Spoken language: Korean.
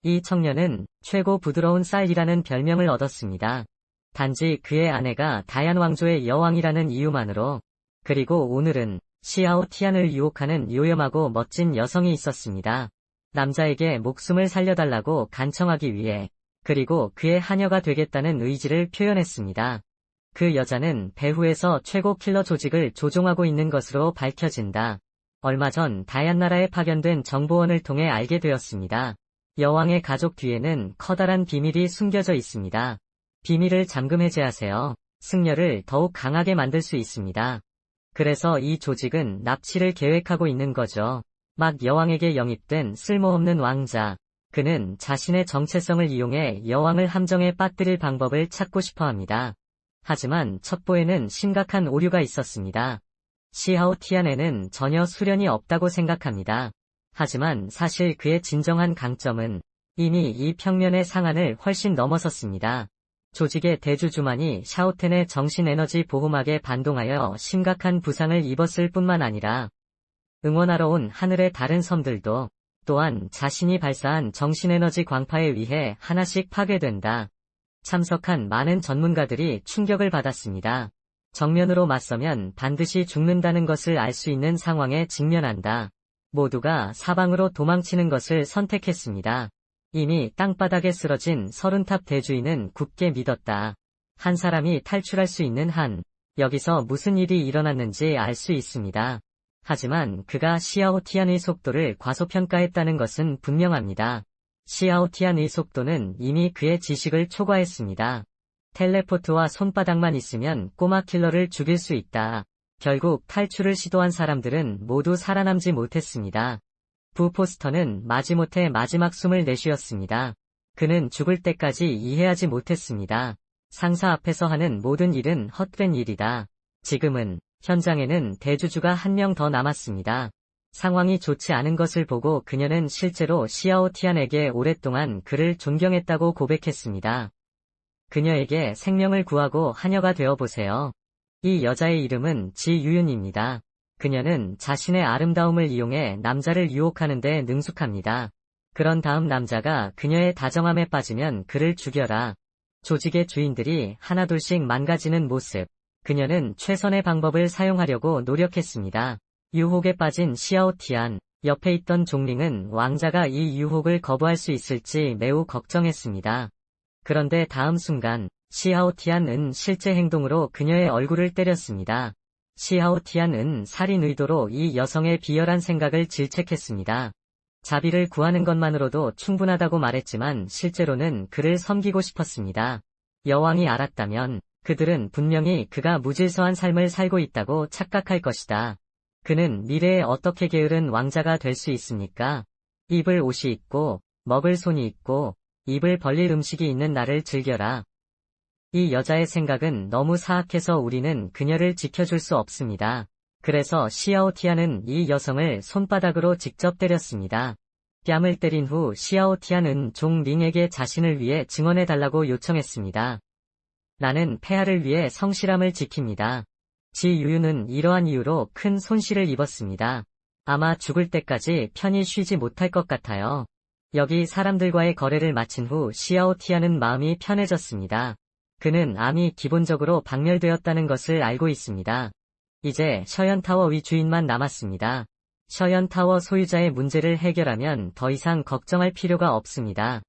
이 청년은 최고 부드러운 쌀이라는 별명을 얻었습니다. 단지 그의 아내가 다얀 왕조의 여왕이라는 이유만으로. 그리고 오늘은 시아오 티안을 유혹하는 요염하고 멋진 여성이 있었습니다. 남자에게 목숨을 살려달라고 간청하기 위해, 그리고 그의 하녀가 되겠다는 의지를 표현했습니다. 그 여자는 배후에서 최고 킬러 조직을 조종하고 있는 것으로 밝혀진다. 얼마 전 다얀나라에 파견된 정보원을 통해 알게 되었습니다. 여왕의 가족 뒤에는 커다란 비밀이 숨겨져 있습니다. 비밀을 잠금 해제하세요. 승려를 더욱 강하게 만들 수 있습니다. 그래서 이 조직은 납치를 계획하고 있는 거죠. 막 여왕에게 영입된 쓸모없는 왕자. 그는 자신의 정체성을 이용해 여왕을 함정에 빠뜨릴 방법을 찾고 싶어 합니다. 하지만 첩보에는 심각한 오류가 있었습니다. 시하오 티안에는 전혀 수련이 없다고 생각합니다. 하지만 사실 그의 진정한 강점은 이미 이 평면의 상한을 훨씬 넘어섰습니다. 조직의 대주주만이 샤오텐의 정신에너지 보호막에 반동하여 심각한 부상을 입었을 뿐만 아니라 응원하러 온 하늘의 다른 섬들도 또한 자신이 발사한 정신에너지 광파에 의해 하나씩 파괴된다. 참석한 많은 전문가들이 충격을 받았습니다. 정면으로 맞서면 반드시 죽는다는 것을 알 수 있는 상황에 직면한다. 모두가 사방으로 도망치는 것을 선택했습니다. 이미 땅바닥에 쓰러진 30탑 대주인은 굳게 믿었다. 한 사람이 탈출할 수 있는 한, 여기서 무슨 일이 일어났는지 알 수 있습니다. 하지만 그가 시아오 티안의 속도를 과소평가했다는 것은 분명합니다. 시아오 티안의 속도는 이미 그의 지식을 초과했습니다. 텔레포트와 손바닥만 있으면 꼬마 킬러를 죽일 수 있다. 결국 탈출을 시도한 사람들은 모두 살아남지 못했습니다. 부포스터는 마지못해 마지막 숨을 내쉬었습니다. 그는 죽을 때까지 이해하지 못했습니다. 상사 앞에서 하는 모든 일은 헛된 일이다. 지금은 현장에는 대주주가 한 명 더 남았습니다. 상황이 좋지 않은 것을 보고 그녀는 실제로 시아오 티안에게 오랫동안 그를 존경했다고 고백했습니다. 그녀에게 생명을 구하고 하녀가 되어보세요. 이 여자의 이름은 지유윤입니다. 그녀는 자신의 아름다움을 이용해 남자를 유혹하는 데 능숙합니다. 그런 다음 남자가 그녀의 다정함에 빠지면 그를 죽여라. 조직의 주인들이 하나둘씩 망가지는 모습. 그녀는 최선의 방법을 사용하려고 노력했습니다. 유혹에 빠진 시아오 티안. 옆에 있던 종링은 왕자가 이 유혹을 거부할 수 있을지 매우 걱정했습니다. 그런데 다음 순간 시아오 티안은 실제 행동으로 그녀의 얼굴을 때렸습니다. 시아오 티안은 살인 의도로 이 여성의 비열한 생각을 질책했습니다. 자비를 구하는 것만으로도 충분하다고 말했지만 실제로는 그를 섬기고 싶었습니다. 여왕이 알았다면 그들은 분명히 그가 무질서한 삶을 살고 있다고 착각할 것이다. 그는 미래에 어떻게 게으른 왕자가 될 수 있습니까? 입을 옷이 있고 먹을 손이 있고 입을 벌릴 음식이 있는 나를 즐겨라. 이 여자의 생각은 너무 사악해서 우리는 그녀를 지켜줄 수 없습니다. 그래서 시아오 티안은 이 여성을 손바닥으로 직접 때렸습니다. 뺨을 때린 후 시아오 티안은 종 링에게 자신을 위해 증언해달라고 요청했습니다. 나는 폐하를 위해 성실함을 지킵니다. 지유유는 이러한 이유로 큰 손실을 입었습니다. 아마 죽을 때까지 편히 쉬지 못할 것 같아요. 여기 사람들과의 거래를 마친 후 시아오 티안은 마음이 편해졌습니다. 그는 암이 기본적으로 박멸되었다는 것을 알고 있습니다. 이제 셔연타워 위 주인만 남았습니다. 셔연타워 소유자의 문제를 해결하면 더 이상 걱정할 필요가 없습니다.